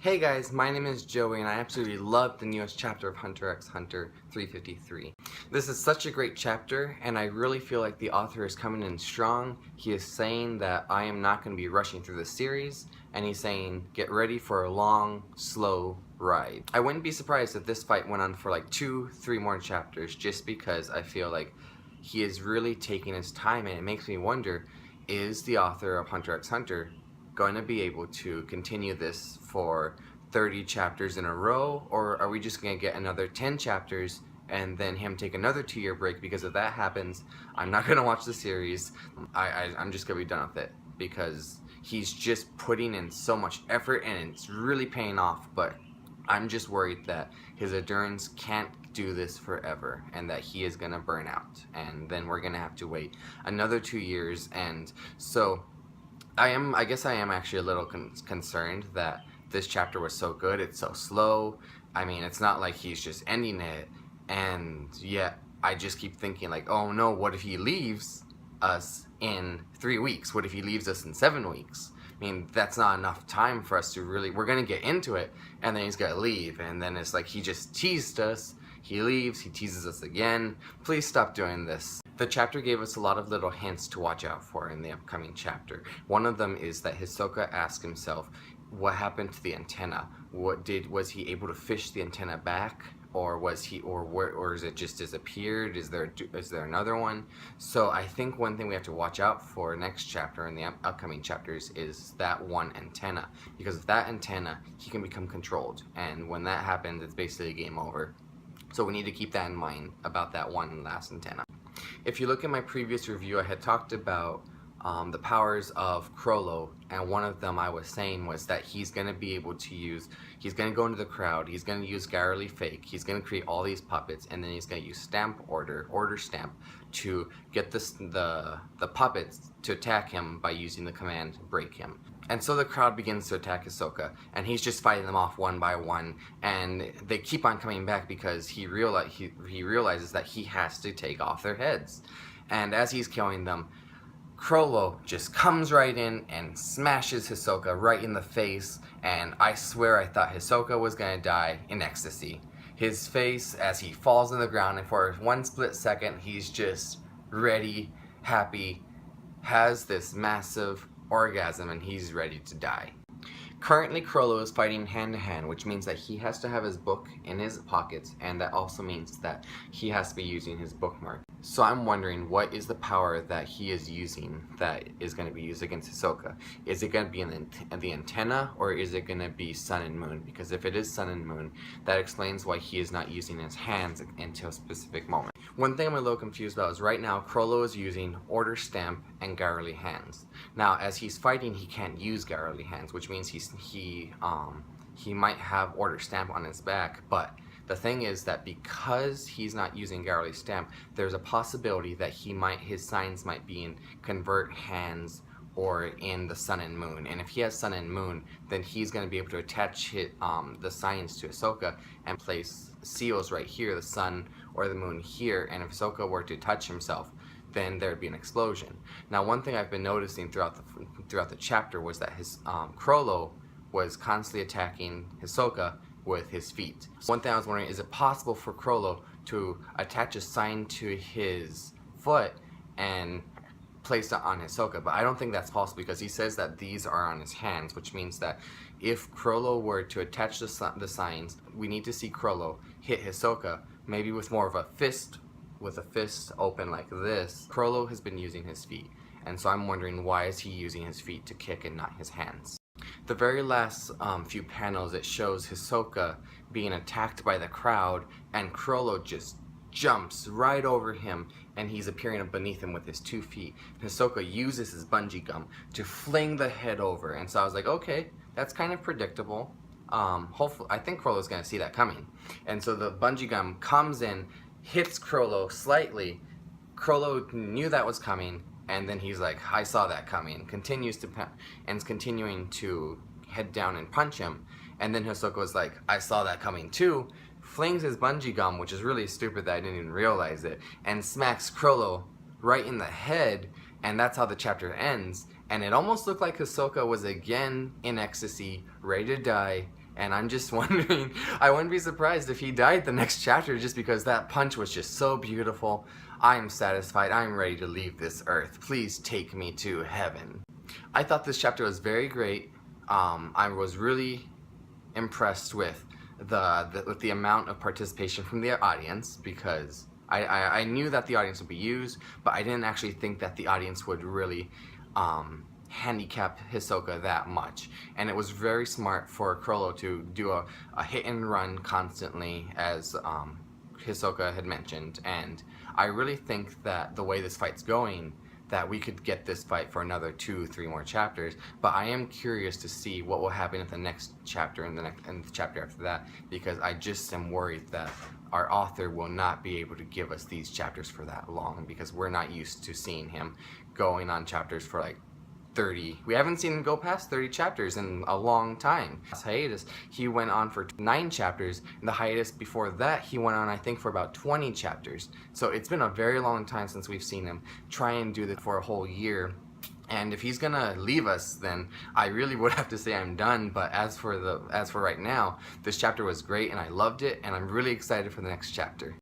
Hey guys, my name is Joey and I absolutely love the newest chapter of Hunter x Hunter 353. This is such a great chapter and I really feel like the author is coming in strong. He is saying that I am not going to be rushing through the series, and he's saying get ready for a long, slow ride. I wouldn't be surprised if this fight went on for like 2-3 more chapters, just because I feel like he is really taking his time, and it makes me wonder, is the author of Hunter x Hunter going to be able to continue this for 30 chapters in a row, or are we just going to get another 10 chapters and then him take another 2-year break? Because if that happens, I'm not going to watch the series. I'm just going to be done with it, because he's just putting in so much effort and it's really paying off. But I'm just worried that his endurance can't do this forever and that he is going to burn out, and then we're going to have to wait another 2 years. And so I guess I am actually a little concerned that this chapter was so good, it's so slow. I mean, it's not like he's just ending it, and yet I just keep thinking like, oh no, what if he leaves us in 3 weeks? What if he leaves us in 7 weeks? I mean, that's not enough time for us to really, we're gonna get into it, and then he's gonna leave, and then it's like he just teased us. He leaves, he teases us again. Please stop doing this. The chapter gave us a lot of little hints to watch out for in the upcoming chapter. One of them is that Hisoka asked himself, what happened to the antenna? Was he able to fish the antenna back? Or was he, or is it just disappeared? Is there another one? So I think one thing we have to watch out for next chapter in the upcoming chapters is that one antenna. Because if that antenna, he can become controlled. And when that happens, it's basically game over. So we need to keep that in mind about that one last antenna. If you look at my previous review, I had talked about the powers of Chrolla, and one of them I was saying was that he's going to be able to use, he's going to go into the crowd, he's going to use Garrily Fake, he's going to create all these puppets, and then he's going to use order stamp to get the puppets to attack him by using the command break him. And so the crowd begins to attack Hisoka, and he's just fighting them off one by one, and they keep on coming back because he realizes that he has to take off their heads. And as he's killing them, Chrolla just comes right in and smashes Hisoka right in the face, and I swear I thought Hisoka was gonna die in ecstasy. His face as he falls on the ground, and for one split second he's just ready, happy, has this massive orgasm, and he's ready to die. Currently, Chrolla is fighting hand-to-hand, which means that he has to have his book in his pockets, and that also means that he has to be using his bookmark. So I'm wondering, what is the power that he is using that is going to be used against Hisoka? Is it going to be in the antenna, or is it going to be Sun and Moon? Because if it is Sun and Moon, that explains why he is not using his hands until a specific moment. One thing I'm a little confused about is right now Chrolla is using Order Stamp and Garrily Hands. Now, as he's fighting, he can't use Garrily Hands, which means he might have Order Stamp on his back, but the thing is that because he's not using Garrily Stamp, there's a possibility that his signs might be in Convert Hands or in the Sun and Moon. And if he has Sun and Moon, then he's going to be able to attach the signs to Hisoka and place seals right here, the Sun or the Moon here, and if Hisoka were to touch himself, then there'd be an explosion. Now, one thing I've been noticing throughout the chapter was that Chrolla was constantly attacking Hisoka with his feet. One thing I was wondering, is it possible for Chrolla to attach a sign to his foot and place it on Hisoka? But I don't think that's possible, because he says that these are on his hands, which means that if Chrolla were to attach the signs, we need to see Chrolla hit Hisoka, maybe with more of a fist, with a fist open like this. Chrolla has been using his feet, and so I'm wondering, why is he using his feet to kick and not his hands? The very last few panels, it shows Hisoka being attacked by the crowd, and Chrolla just jumps right over him, and he's appearing beneath him with his 2 feet. Hisoka uses his bungee gum to fling the head over, and so I was like, okay, that's kind of predictable. Hopefully, I think Chrolla's gonna see that coming. And so the bungee gum comes in, hits Chrolla slightly. Chrolla knew that was coming, and then he's like, I saw that coming, continuing to head down and punch him. And then Hisoka was like, I saw that coming too, flings his bungee gum, which is really stupid that I didn't even realize it, and smacks Chrolla right in the head, and that's how the chapter ends. And it almost looked like Hisoka was again in ecstasy, ready to die, And I'm just wondering, I wouldn't be surprised if he died the next chapter just because that punch was just so beautiful. I am satisfied. I am ready to leave this earth. Please take me to heaven. I thought this chapter was very great. I was really impressed with the amount of participation from the audience, because I knew that the audience would be used, but I didn't actually think that the audience would really handicap Hisoka that much. And it was very smart for Chrolla to do a hit and run constantly, as Hisoka had mentioned. And I really think that the way this fight's going, that we could get this fight for another 2-3 more chapters, but I am curious to see what will happen in the next chapter and the chapter after that, because I just am worried that our author will not be able to give us these chapters for that long, because we're not used to seeing him going on chapters for like 30. We haven't seen him go past 30 chapters in a long time. Last hiatus, he went on for 9 chapters, and the hiatus before that, he went on, I think, for about 20 chapters. So it's been a very long time since we've seen him try and do this for a whole year. And if he's gonna leave us, then I really would have to say I'm done. But as for right now, this chapter was great, and I loved it, and I'm really excited for the next chapter.